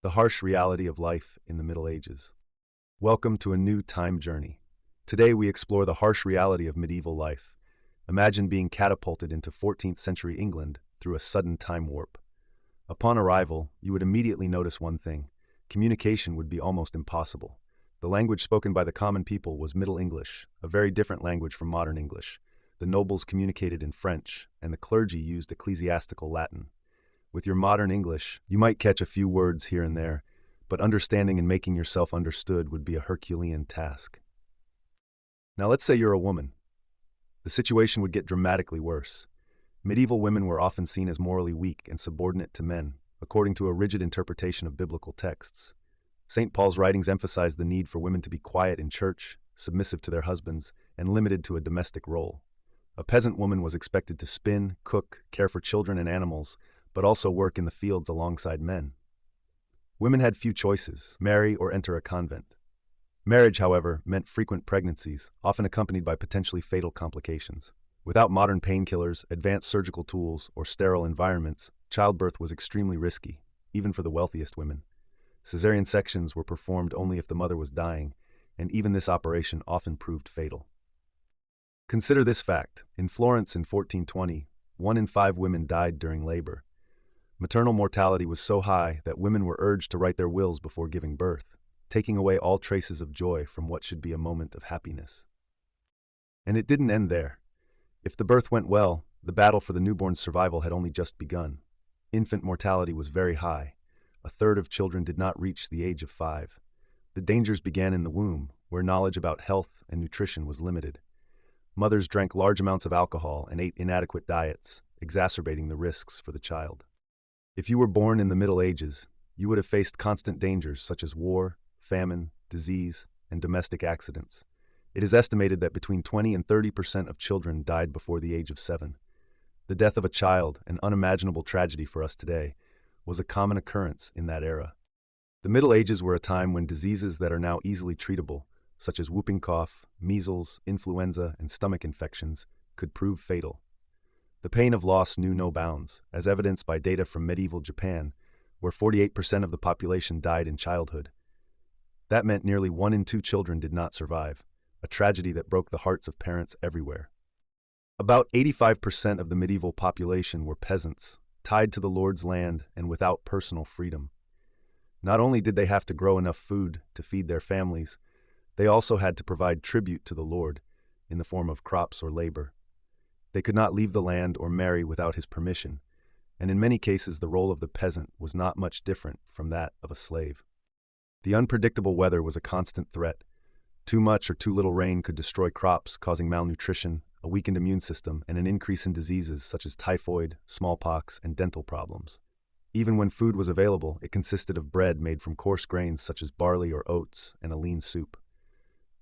The harsh reality of life in the Middle Ages. Welcome to a new time journey. Today we explore the harsh reality of medieval life. Imagine being catapulted into 14th century England through a sudden time warp. Upon arrival, you would immediately notice one thing. Communication would be almost impossible. The language spoken by the common people was Middle English, a very different language from modern English. The nobles communicated in French, and the clergy used ecclesiastical Latin. With your modern English, you might catch a few words here and there, but understanding and making yourself understood would be a Herculean task. Now let's say you're a woman. The situation would get dramatically worse. Medieval women were often seen as morally weak and subordinate to men, according to a rigid interpretation of biblical texts. St. Paul's writings emphasized the need for women to be quiet in church, submissive to their husbands, and limited to a domestic role. A peasant woman was expected to spin, cook, care for children and animals, but also work in the fields alongside men. Women had few choices: marry or enter a convent. Marriage, however, meant frequent pregnancies, often accompanied by potentially fatal complications. Without modern painkillers, advanced surgical tools, or sterile environments, childbirth was extremely risky, even for the wealthiest women. Caesarean sections were performed only if the mother was dying, and even this operation often proved fatal. Consider this fact: in Florence in 1420, 1 in 5 women died during labor. Maternal mortality was so high that women were urged to write their wills before giving birth, taking away all traces of joy from what should be a moment of happiness. And it didn't end there. If the birth went well, the battle for the newborn's survival had only just begun. Infant mortality was very high. A third of children did not reach the age of 5. The dangers began in the womb, where knowledge about health and nutrition was limited. Mothers drank large amounts of alcohol and ate inadequate diets, exacerbating the risks for the child. If you were born in the Middle Ages, you would have faced constant dangers such as war, famine, disease, and domestic accidents. It is estimated that between 20 and 30% of children died before the age of 7. The death of a child, an unimaginable tragedy for us today, was a common occurrence in that era. The Middle Ages were a time when diseases that are now easily treatable, such as whooping cough, measles, influenza, and stomach infections, could prove fatal. The pain of loss knew no bounds, as evidenced by data from medieval Japan, where 48% of the population died in childhood. That meant nearly 1 in 2 children did not survive, a tragedy that broke the hearts of parents everywhere. About 85% of the medieval population were peasants, tied to the Lord's land and without personal freedom. Not only did they have to grow enough food to feed their families, they also had to provide tribute to the Lord in the form of crops or labor. They could not leave the land or marry without his permission, and in many cases the role of the peasant was not much different from that of a slave. The unpredictable weather was a constant threat. Too much or too little rain could destroy crops, causing malnutrition, a weakened immune system, and an increase in diseases such as typhoid, smallpox, and dental problems. Even when food was available, it consisted of bread made from coarse grains such as barley or oats and a lean soup.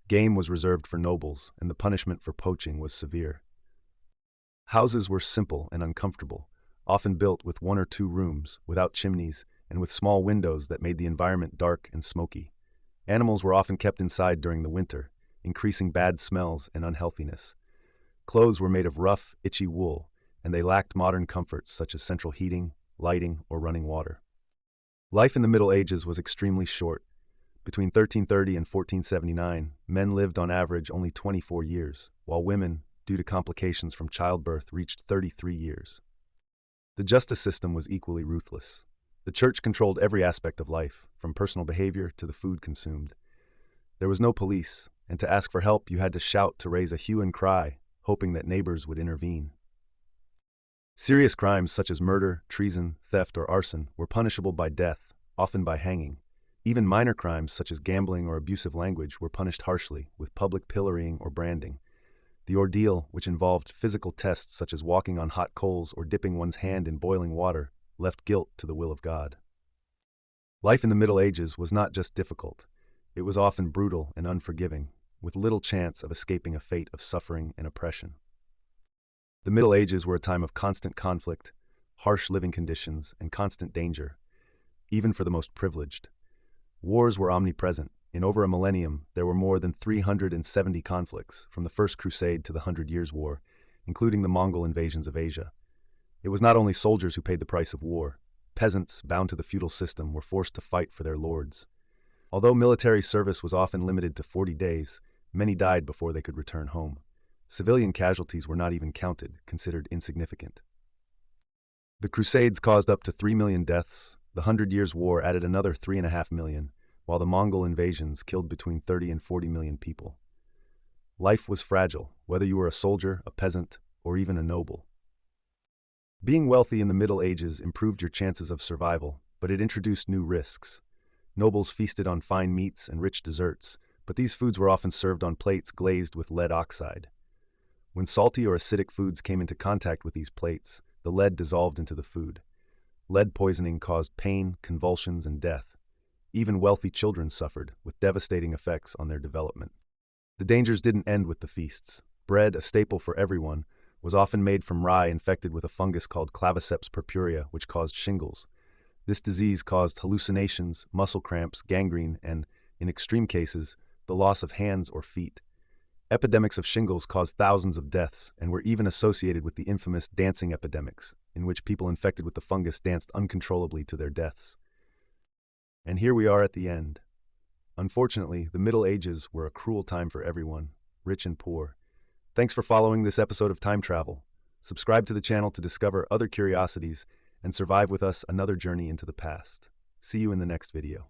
Game was reserved for nobles, and the punishment for poaching was severe. Houses were simple and uncomfortable, often built with 1 or 2 rooms, without chimneys, and with small windows that made the environment dark and smoky. Animals were often kept inside during the winter, increasing bad smells and unhealthiness. Clothes were made of rough, itchy wool, and they lacked modern comforts such as central heating, lighting, or running water. Life in the Middle Ages was extremely short. Between 1330 and 1479, men lived on average only 24 years, while women, due to complications from childbirth, reached 33 years. The justice system was equally ruthless. The church controlled every aspect of life, from personal behavior to the food consumed. There was no police, and to ask for help you had to shout to raise a hue and cry, hoping that neighbors would intervene. Serious crimes such as murder, treason, theft, or arson were punishable by death, often by hanging. Even minor crimes such as gambling or abusive language were punished harshly, with public pillorying or branding. The ordeal, which involved physical tests such as walking on hot coals or dipping one's hand in boiling water, left guilt to the will of God. Life in the Middle Ages was not just difficult, it was often brutal and unforgiving, with little chance of escaping a fate of suffering and oppression. The Middle Ages were a time of constant conflict, harsh living conditions, and constant danger, even for the most privileged. Wars were omnipresent. In over a millennium, there were more than 370 conflicts, from the First Crusade to the 100 Years' War, including the Mongol invasions of Asia. It was not only soldiers who paid the price of war. peasants, bound to the feudal system, were forced to fight for their lords. Although military service was often limited to 40 days, many died before they could return home. Civilian casualties were not even counted, considered insignificant. The Crusades caused up to 3 million deaths. The Hundred Years' War added another 3.5 million, while the Mongol invasions killed between 30 and 40 million people. Life was fragile, whether you were a soldier, a peasant, or even a noble. Being wealthy in the Middle Ages improved your chances of survival, but it introduced new risks. Nobles feasted on fine meats and rich desserts, but these foods were often served on plates glazed with lead oxide. When salty or acidic foods came into contact with these plates, the lead dissolved into the food. Lead poisoning caused pain, convulsions, and death. Even wealthy children suffered, with devastating effects on their development. The dangers didn't end with the feasts. Bread, a staple for everyone, was often made from rye infected with a fungus called claviceps purpurea, which caused shingles. This disease caused hallucinations, muscle cramps, gangrene, and, in extreme cases, the loss of hands or feet. Epidemics of shingles caused thousands of deaths and were even associated with the infamous dancing epidemics, in which people infected with the fungus danced uncontrollably to their deaths. And here we are at the end. Unfortunately, the Middle Ages were a cruel time for everyone, rich and poor. Thanks for following this episode of Time Travel. Subscribe to the channel to discover other curiosities and survive with us another journey into the past. See you in the next video.